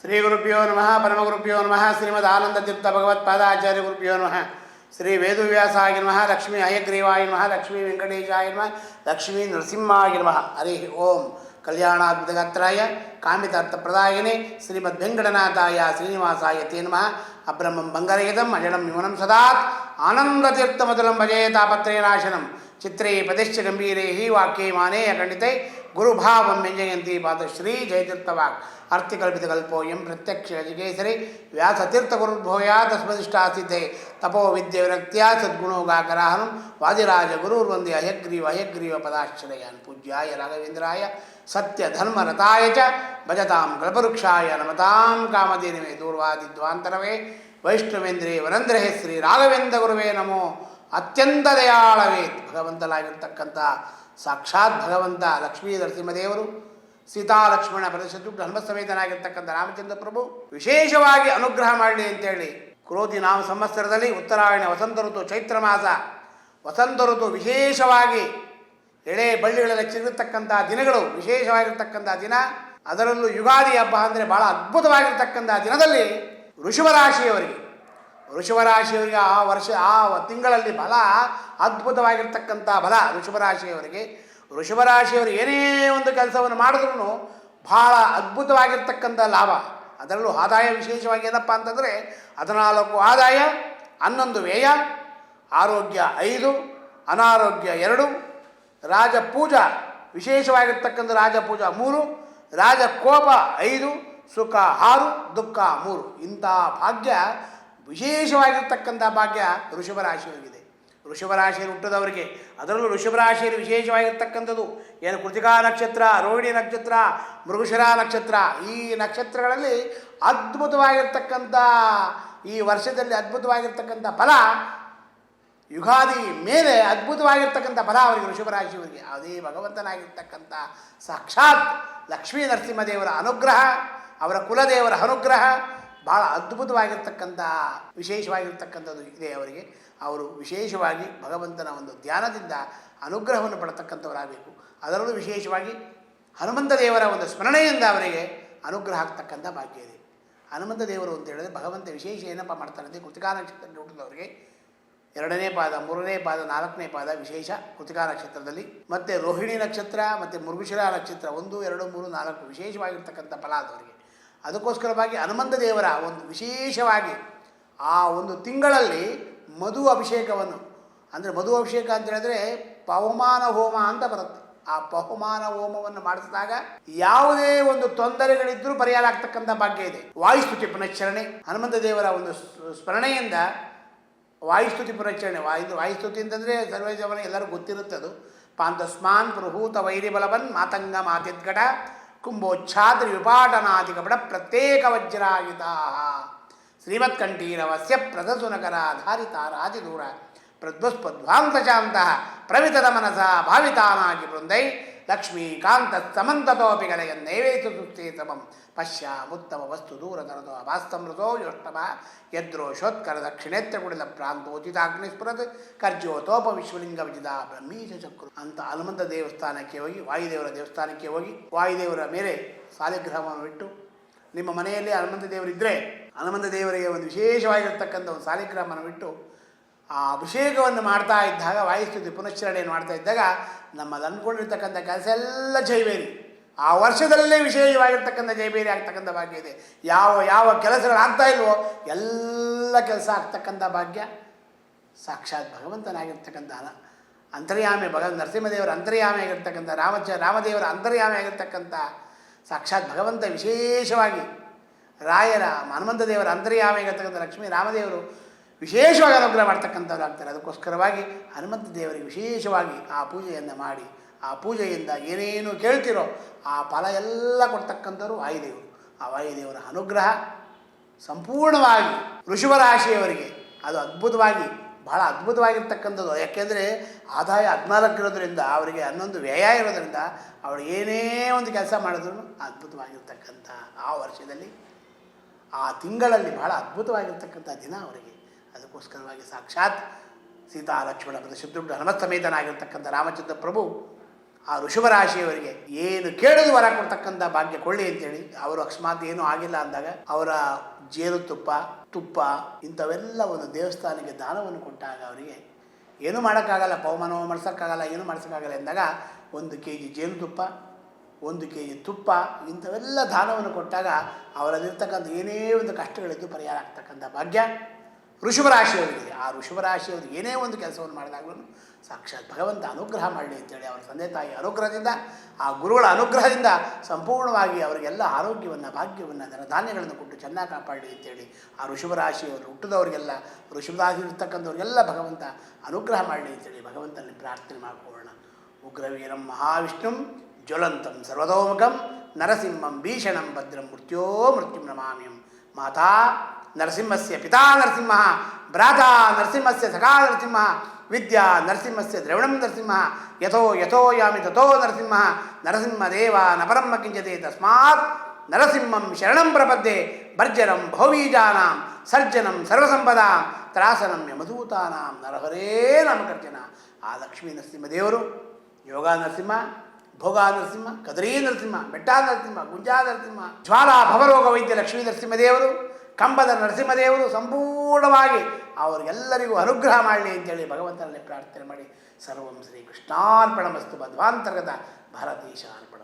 ಶ್ರೀ ಗುರುಭ್ಯೋ ನಮಃ ಪರಮಗುರುಭ್ಯೋ ನಮಃ ಶ್ರೀಮದ್ ಆನಂದತೀರ್ಥ ಭಗವತ್ಪಾದಾಚಾರ್ಯ ಗುರುಭ್ಯೋ ನಮಃ ಶ್ರೀ ವೇದವ್ಯಾಸಾಯ ನಮಃ ಲಕ್ಷ್ಮೀ ಹಯಗ್ರೀವಾಯ ನಮಃ ಲಕ್ಷ್ಮೀ ವೆಂಕಟೇಶಾಯ ನಮಃ ಲಕ್ಷ್ಮೀ ನರಸಿಂಹಾಯ ನಮಃ ಹರಿ ಓಂ ಕಲ್ಯಾಣಾದ್ಭುತಗಾತ್ರಾಯ ಕಾಮಿತಾರ್ಥಪ್ರದಾಯಿನೇ ಶ್ರೀಮದ್ ವೆಂಕಟನಾಥಾಯ ಶ್ರೀನಿವಾಸಾಯ ತೇ ನಮಃ ಅಬ್ರಹ್ಮಂ ಬಂಗರಹಿತಂ ಅಜಡಂ ವಿಮಲಂ ಸದಾತ್ ಆನಂದತೀರ್ಥಮತುಲಂ ಭಜೇ ತಾಪತ್ರಯನಾಶನಂ ಚಿತ್ರೇ ಪದಶ್ಚ ಗಂಭೀರೇ ಹಿ ವಾಕ್ಯೇ ಮಾನೇ ಅಖಂಡಿತೈ ಗುರುಭಾವಂ ವ್ಯಂಜಯಂತಿ ಪಾದಶ್ರೀ ಜಯತೀರ್ಥವಾಕ್ ಅರ್ಥಿಕಲ್ಪಿತಕಲ್ಪೋಯಂ ಪ್ರತ್ಯಕ್ಷ ಜಿಗೇಸರಿ ವ್ಯಾಸತೀರ್ಥಗುರುರ್ಭೂಯಾ ತಸ್ಮದಿಷ್ಟಾಸಿದ್ಧೆ ತಪೋ ವಿದ್ಯೆ ವಿರಕ್ತಿಯ ಸದ್ಗುಣೋಗಾಕರಾಹನಂ ವಾದಿರಾಜ ಗುರುರ್ವಂದೇ ಹಯಗ್ರೀವ ಪದಾಶ್ರಯಾನ್ ಪೂಜ್ಯಾಯ ರಾಘವೇಂದ್ರಾಯ ಸತ್ಯಧರ್ಮರತಾಯ ಚ ಭಜತಾಂ ಕಲ್ಪವೃಕ್ಷಾಯ ನಮತಾಂ ಕಾಮಧೇನವೇ ದೂರ್ವಾದಿದ್ವಾಂತರವೇ ವೈಷ್ಣವೇಂದ್ರೇ ವರಂದ್ರಹೇ ಶ್ರೀ ರಾಘವೇಂದ್ರ ಗುರುವೇ ನಮೋ ಅತ್ಯಂತ ದಯಾಳವೇ ಭಗವಂತನಾಗಿರ್ತಕ್ಕಂಥ ಸಾಕ್ಷಾತ್ ಭಗವಂತ ಲಕ್ಷ್ಮೀ ನರಸಿಂಹದೇವರು ಸೀತಾಲಕ್ಷ್ಮಣ ಪ್ರದರ್ಶಿಸಿದ್ದು ಧರ್ಮಸಮೇತನಾಗಿರ್ತಕ್ಕಂಥ ರಾಮಚಂದ್ರ ಪ್ರಭು ವಿಶೇಷವಾಗಿ ಅನುಗ್ರಹ ಮಾಡಲಿ ಅಂತೇಳಿ ಕ್ರೋಧಿ ನಾಮ ಸಂವತ್ಸರದಲ್ಲಿ ಉತ್ತರಾಯಣ ವಸಂತ ಋತು ಚೈತ್ರ ಮಾಸ ವಸಂತ ಋತು ವಿಶೇಷವಾಗಿ ಎಳೆ ಬಳ್ಳಿಗಳಲ್ಲಿ ಚಿಗುರತಕ್ಕಂಥ ದಿನಗಳು ವಿಶೇಷವಾಗಿರ್ತಕ್ಕಂಥ ದಿನ. ಅದರಲ್ಲೂ ಯುಗಾದಿ ಹಬ್ಬ ಅಂದರೆ ಭಾಳ ಅದ್ಭುತವಾಗಿರ್ತಕ್ಕಂಥ ದಿನದಲ್ಲಿ ವೃಷಭರಾಶಿಯವರಿಗೆ ಆ ವರ್ಷ ಆ ತಿಂಗಳಲ್ಲಿ ಬಲ ಅದ್ಭುತವಾಗಿರ್ತಕ್ಕಂಥ ಬಲ ವೃಷಭರಾಶಿಯವರು ಏನೇ ಒಂದು ಕೆಲಸವನ್ನು ಮಾಡಿದ್ರೂ ಭಾಳ ಅದ್ಭುತವಾಗಿರ್ತಕ್ಕಂಥ ಲಾಭ. ಅದರಲ್ಲೂ ಆದಾಯ ವಿಶೇಷವಾಗಿ ಏನಪ್ಪ ಅಂತಂದರೆ 14 ಆದಾಯ, 11 ವ್ಯಯ, ಆರೋಗ್ಯ 5, ಅನಾರೋಗ್ಯ 2, ರಾಜಪೂಜಾ ವಿಶೇಷವಾಗಿರ್ತಕ್ಕಂಥ ರಾಜಪೂಜಾ 3, ರಾಜಕೋಪ 5, ಸುಖ 6, ದುಃಖ 3. ಇಂಥ ಭಾಗ್ಯ ವಿಶೇಷವಾಗಿರ್ತಕ್ಕಂಥ ಭಾಗ್ಯ ವೃಷಭರಾಶಿಯವರಿಗಿದೆ. ವೃಷಭರಾಶಿಯಲ್ಲಿ ಹುಟ್ಟಿದವರಿಗೆ, ಅದರಲ್ಲೂ ವೃಷಭರಾಶಿಯಲ್ಲಿ ವಿಶೇಷವಾಗಿರ್ತಕ್ಕಂಥದ್ದು ಏನು ಕೃತಿಕಾ ನಕ್ಷತ್ರ, ರೋಹಿಣಿ ನಕ್ಷತ್ರ, ಮೃಗಶಿರ ನಕ್ಷತ್ರ, ಈ ನಕ್ಷತ್ರಗಳಲ್ಲಿ ಅದ್ಭುತವಾಗಿರ್ತಕ್ಕಂಥ ಈ ವರ್ಷದಲ್ಲಿ ಅದ್ಭುತವಾಗಿರ್ತಕ್ಕಂಥ ಫಲ, ಯುಗಾದಿ ಮೇಲೆ ಅದ್ಭುತವಾಗಿರ್ತಕ್ಕಂಥ ಫಲ ಅವರಿಗೆ ವೃಷಭರಾಶಿಯವರಿಗೆ. ಅದೇ ಭಗವಂತನಾಗಿರ್ತಕ್ಕಂಥ ಸಾಕ್ಷಾತ್ ಲಕ್ಷ್ಮೀ ನರಸಿಂಹದೇವರ ಅನುಗ್ರಹ, ಅವರ ಕುಲದೇವರ ಅನುಗ್ರಹ ಭಾಳ ಅದ್ಭುತವಾಗಿರ್ತಕ್ಕಂಥ ವಿಶೇಷವಾಗಿರ್ತಕ್ಕಂಥದ್ದು ಇದೆ ಅವರಿಗೆ. ಅವರು ವಿಶೇಷವಾಗಿ ಭಗವಂತನ ಒಂದು ಧ್ಯಾನದಿಂದ ಅನುಗ್ರಹವನ್ನು ಪಡತಕ್ಕಂಥವರಾಗಬೇಕು. ಅದರಲ್ಲೂ ವಿಶೇಷವಾಗಿ ಹನುಮಂತ ದೇವರ ಒಂದು ಸ್ಮರಣೆಯಿಂದ ಅವರಿಗೆ ಅನುಗ್ರಹ ಆಗ್ತಕ್ಕಂಥ ಭಾಗ್ಯ ಇದೆ. ಹನುಮಂತ ದೇವರು ಅಂತ ಹೇಳಿದ್ರೆ ಭಗವಂತ ವಿಶೇಷ ಏನಪ್ಪ ಮಾಡ್ತಾರಂತೆ, ಕೃತಿಕಾ ನಕ್ಷತ್ರದಲ್ಲಿ ಹುಟ್ಟಿದವರಿಗೆ 2ನೇ ಪಾದ, 3ನೇ ಪಾದ, 4ನೇ ಪಾದ ವಿಶೇಷ ಕೃತಿಕಾ ನಕ್ಷತ್ರದಲ್ಲಿ, ಮತ್ತು ರೋಹಿಣಿ ನಕ್ಷತ್ರ ಮತ್ತು ಮೃಗಶಿರ ನಕ್ಷತ್ರ 1, 2, 3, 4 ವಿಶೇಷವಾಗಿರ್ತಕ್ಕಂಥ ಫಲ ಆದವರಿಗೆ. ಅದಕ್ಕೋಸ್ಕರವಾಗಿ ಹನುಮಂತ ದೇವರ ಒಂದು ವಿಶೇಷವಾಗಿ ಆ ಒಂದು ತಿಂಗಳಲ್ಲಿ ಮಧು ಅಭಿಷೇಕವನ್ನು, ಅಂದರೆ ಮಧು ಅಭಿಷೇಕ ಅಂತ ಹೇಳಿದ್ರೆ ಪವಮಾನ ಹೋಮ ಅಂತ ಬರುತ್ತೆ. ಆ ಪವಮಾನ ಹೋಮವನ್ನು ಮಾಡಿಸಿದಾಗ ಯಾವುದೇ ಒಂದು ತೊಂದರೆಗಳಿದ್ದರೂ ಪರಿಹಾರ ಆಗ್ತಕ್ಕಂಥ ಭಾಗ್ಯ ಇದೆ. ವಾಯುಸ್ತುತಿ ಪುನಶ್ಚರಣೆ, ಹನುಮಂತ ದೇವರ ಒಂದು ಸ್ಮರಣೆಯಿಂದ ವಾಯುಸ್ತುತಿ ಪುನಶ್ಚರಣೆ. ವಾಯುಸ್ತುತಿ ಅಂತಂದರೆ ಸರ್ವೇಜವನ ಎಲ್ಲರೂ ಗೊತ್ತಿರುತ್ತದು. ಪಾಂತಸ್ಮಾನ್ ಪ್ರಭೂತ ವೈರಿಬಲವನ್ ಮಾತಂಗ ಮಾತಿದ್ಗಡ ಕುಂಭೋಚ್ಛಾದ್ರಿ ವಿಪಾಟನಾದಿಕಪಡ ಪ್ರತ್ಯೇಕ ವಜ್ರಾಯುಧಾ ಶ್ರೀಮತ್ಕಂಠೀರವಸ್ಯ ಪ್ರದಸುನಕರಾಧಾರಿತಾರಾದಿದೂರ ಪ್ರದ್ವಸ್ಪದ್ವಾಂತಶಾಂತಃ ಪ್ರವಿತದ ಮನಸ ಭಾವಿತಾನಾಗಿ ಬೃಂದೈ ಲಕ್ಷ್ಮೀಕಾಂತ ಸಮಂತತೋಪಿ ಗಲಯನ್ನೈವೇತು ಸುಸ್ಥೇ ಸಮಂ ಪಶ್ಯ ಉತ್ತಮ ವಸ್ತು ದೂರತರದೋ ವಾಸ್ತಮೃತೋ ಯೋಷ್ಟಮ ಯದ್ರೋಷೋತ್ಕರ ದಕ್ಷಿಣೇತ್ರ ಕುಡಿಲ ಪ್ರಾಂತೋಚಿತಾಗ್ನಿಸ್ಫುರತ್ ಕರ್ಜೋತೋಪ ವಿಶ್ವಲಿಂಗ ವಿಜಿತ ಬ್ರಹ್ಮೀಶ ಚಕ್ರು ಅಂತ ಹನುಮಂತ ದೇವಸ್ಥಾನಕ್ಕೆ ಹೋಗಿ, ವಾಯುದೇವರ ದೇವಸ್ಥಾನಕ್ಕೆ ಹೋಗಿ, ವಾಯುದೇವರ ಮೇಲೆ ಸಾಲಿಗ್ರಹವನ್ನು ಇಟ್ಟು, ನಿಮ್ಮ ಮನೆಯಲ್ಲಿ ಹನುಮಂತ ದೇವರಿದ್ದರೆ ಹನುಮಂತ ದೇವರಿಗೆ ಒಂದು ವಿಶೇಷವಾಗಿರ್ತಕ್ಕಂಥ ಒಂದು ಸಾಲಿಗ್ರಾಮವನ್ನು ಬಿಟ್ಟು ಆ ಅಭಿಷೇಕವನ್ನು ಮಾಡ್ತಾ ಇದ್ದಾಗ, ವಾಯುಸ್ತುತಿ ಪುನಶ್ಚರಣೆಯನ್ನು ಮಾಡ್ತಾ ಇದ್ದಾಗ ನಮ್ಮಲ್ಲಿ ಅಂದ್ಕೊಂಡಿರ್ತಕ್ಕಂಥ ಕೆಲಸ ಎಲ್ಲ ಜೈಬೇರಿ, ಆ ವರ್ಷದಲ್ಲೇ ವಿಶೇಷವಾಗಿರ್ತಕ್ಕಂಥ ಜೈಬೇರಿ ಆಗ್ತಕ್ಕಂಥ ಭಾಗ್ಯ ಇದೆ. ಯಾವ ಕೆಲಸಗಳಾಗ್ತಾ ಇಲ್ವೋ ಎಲ್ಲ ಕೆಲಸ ಆಗ್ತಕ್ಕಂಥ ಭಾಗ್ಯ ಸಾಕ್ಷಾತ್ ಭಗವಂತನಾಗಿರ್ತಕ್ಕಂಥ ಅಂತರ್ಯಾಮಿ ನರಸಿಂಹದೇವರ ಅಂತರ್ಯಾಮಿ ಆಗಿರ್ತಕ್ಕಂಥ ರಾಮದೇವರ ಅಂತರ್ಯಾಮಿ ಆಗಿರ್ತಕ್ಕಂಥ ಸಾಕ್ಷಾತ್ ಭಗವಂತ ವಿಶೇಷವಾಗಿ ರಾಯರ ಹನುಮಂತ ದೇವರ ಅಂತರ್ಯಾಮಿ ಆಗಿರ್ತಕ್ಕಂಥ ಲಕ್ಷ್ಮೀ ರಾಮದೇವರು ವಿಶೇಷವಾಗಿ ಅನುಗ್ರಹ ಮಾಡ್ತಕ್ಕಂಥವ್ರು ಆಗ್ತಾರೆ. ಅದಕ್ಕೋಸ್ಕರವಾಗಿ ಹನುಮಂತ ದೇವರಿಗೆ ವಿಶೇಷವಾಗಿ ಆ ಪೂಜೆಯನ್ನು ಮಾಡಿ, ಆ ಪೂಜೆಯಿಂದ ಏನೇನು ಕೇಳ್ತಿರೋ ಆ ಫಲ ಎಲ್ಲ ಕೊಡ್ತಕ್ಕಂಥವ್ರು ವಾಯುದೇವರು. ಆ ವಾಯುದೇವರ ಅನುಗ್ರಹ ಸಂಪೂರ್ಣವಾಗಿ ವೃಷಭರಾಶಿಯವರಿಗೆ ಅದು ಅದ್ಭುತವಾಗಿ ಬಹಳ ಅದ್ಭುತವಾಗಿರ್ತಕ್ಕಂಥದ್ದು. ಯಾಕೆಂದರೆ ಆದಾಯ 14 ಇರೋದ್ರಿಂದ, ಅವರಿಗೆ 11 ವ್ಯಯ ಇರೋದರಿಂದ ಅವರು ಏನೇ ಒಂದು ಕೆಲಸ ಮಾಡಿದ್ರು ಅದ್ಭುತವಾಗಿರ್ತಕ್ಕಂಥ ಆ ವರ್ಷದಲ್ಲಿ ಆ ತಿಂಗಳಲ್ಲಿ ಬಹಳ ಅದ್ಭುತವಾಗಿರ್ತಕ್ಕಂಥ ದಿನ ಅವರಿಗೆ. ಅದಕ್ಕೋಸ್ಕರವಾಗಿ ಸಾಕ್ಷಾತ್ ಸೀತಾ ಲಕ್ಷ್ಮಣ ಪ್ರದರ್ಶಿಸಿದ್ದು ಹನುಮತ್ ಸಮೇತನಾಗಿರ್ತಕ್ಕಂಥ ರಾಮಚಂದ್ರ ಪ್ರಭು ಆ ಋಷಭರಾಶಿಯವರಿಗೆ ಏನು ಕೇಳಿದು ವರ ಕೊಡ್ತಕ್ಕಂಥ ಭಾಗ್ಯ ಕೊಳ್ಳಿ ಅಂತೇಳಿ, ಅವರು ಅಕಸ್ಮಾತ್ ಏನೂ ಆಗಿಲ್ಲ ಅಂದಾಗ ಅವರ ಜೇನುತುಪ್ಪ, ತುಪ್ಪ ಇಂಥವೆಲ್ಲ ಒಂದು ದೇವಸ್ಥಾನಕ್ಕೆ ದಾನವನ್ನು ಕೊಟ್ಟಾಗ ಅವರಿಗೆ ಏನೂ ಮಾಡೋಕ್ಕಾಗಲ್ಲ, ಪವಮಾನವ ಮಾಡಿಸೋಕ್ಕಾಗಲ್ಲ, ಏನೂ ಮಾಡಿಸೋಕ್ಕಾಗಲ್ಲ ಎಂದಾಗ 1 kg ಜೇನುತುಪ್ಪ, 1 kg ತುಪ್ಪ ಇಂಥವೆಲ್ಲ ದಾನವನ್ನು ಕೊಟ್ಟಾಗ ಅವರಲ್ಲಿರ್ತಕ್ಕಂಥ ಏನೇ ಒಂದು ಕಷ್ಟಗಳಿದ್ದು ಪರಿಹಾರ ಆಗ್ತಕ್ಕಂಥ ಭಾಗ್ಯ ಋಷಭರಾಶಿಯವರಿಗೆ. ಆ ಋಷಭರಾಶಿಯವರು ಏನೇ ಒಂದು ಕೆಲಸವನ್ನು ಮಾಡಿದಾಗಲೂ ಸಾಕ್ಷಾತ್ ಭಗವಂತ ಅನುಗ್ರಹ ಮಾಡಲಿ ಅಂತೇಳಿ ಅವರ ತಂದೆ ತಾಯಿ ಅನುಗ್ರಹದಿಂದ, ಆ ಗುರುಗಳ ಅನುಗ್ರಹದಿಂದ ಸಂಪೂರ್ಣವಾಗಿ ಅವರಿಗೆಲ್ಲ ಆರೋಗ್ಯವನ್ನು, ಭಾಗ್ಯವನ್ನು, ಧನಧಾನ್ಯಗಳನ್ನು ಕೊಟ್ಟು ಚೆನ್ನಾಗಿ ಕಾಪಾಡಲಿ ಅಂತೇಳಿ ಆ ಋಷಭರಾಶಿಯವರು ಹುಟ್ಟಿದವರಿಗೆಲ್ಲ, ಋಷಭರಾಶಿ ಇರ್ತಕ್ಕಂಥವ್ರಿಗೆಲ್ಲ ಭಗವಂತ ಅನುಗ್ರಹ ಮಾಡಲಿ ಅಂತೇಳಿ ಭಗವಂತನಲ್ಲಿ ಪ್ರಾರ್ಥನೆ ಮಾಡಿಕೊಳ್ಳೋಣ. ಉಗ್ರವೀರಂ ಮಹಾವಿಷ್ಣುಂ ಜ್ವಲಂತಂ ಸರ್ವತೋಮುಖಂ ನರಸಿಂಹಂ ಭೀಷಣಂ ಭದ್ರಂ ಮೃತ್ಯೋ ಮೃತ್ಯುಂ ನಮಾಮ್ಯಂ. ಮಾತಾ ನರಸಿಂಹಸ್ಯ ಪಿತಾ ನರಸಿಂಹ, ಭ್ರಾತಾ ನರಸಿಂಹಸ್ಯ ಸಖಾ ನರಸಿಂಹ, ವಿದ್ಯಾ ನರಸಿಂಹಸ್ಯ ದ್ರವಿಣಂ ನರಸಿಂಹ, ಯಥೋ ಯಥೋ ಯಾಮಿ ತಥೋ ನರಸಿಂಹ, ನರಸಿಂಹದೇವ ನಪರಂ ಕಿಂಚತೆ ತಸ್ಮಾತ್ ನರಸಿಂಹಂ ಶರಣಂ ಪ್ರಪದ್ಯೆ, ಭರ್ಜರಂ ಬಹುಬೀಜಾನಾಂ ಸರ್ಜನಂ ಸರ್ವಸಂಪದಾಂ ತ್ರಾಸನಂ ಯಮದೂತಾನಾಂ ನರಹರೇ ನಾಮಕರ್ಜನ. ಆ ಲಕ್ಷ್ಮೀ ನರಸಿಂಹದೇವರು ಯೋಗ ನರಸಿಂಹ, ಭೋಗ ನರಸಿಂಹ, ಕದರಿ ನರಸಿಂಹ, ಬೆಟ್ಟ ನರಸಿಂಹ, ಗುಂಜಾ ನರಸಿಂಹ, ಜ್ವಾಲಾ ಭವರೋಗ ವೈದ್ಯ ಲಕ್ಷ್ಮೀ ನರಸಿಂಹದೇವರು, ಕಂಬದ ನರಸಿಂಹದೇವರು ಸಂಪೂರ್ಣವಾಗಿ ಅವರಿಗೆಲ್ಲರಿಗೂ ಅನುಗ್ರಹ ಮಾಡಲಿ ಅಂತೇಳಿ ಭಗವಂತನಲ್ಲಿ ಪ್ರಾರ್ಥನೆ ಮಾಡಿ ಸರ್ವಂ ಶ್ರೀ ಕೃಷ್ಣಾರ್ಪಣಮಸ್ತು. ಮಧ್ವಾಂತರ್ಗತ ಭಾರತೀಶ ಅರ್ಪಣ.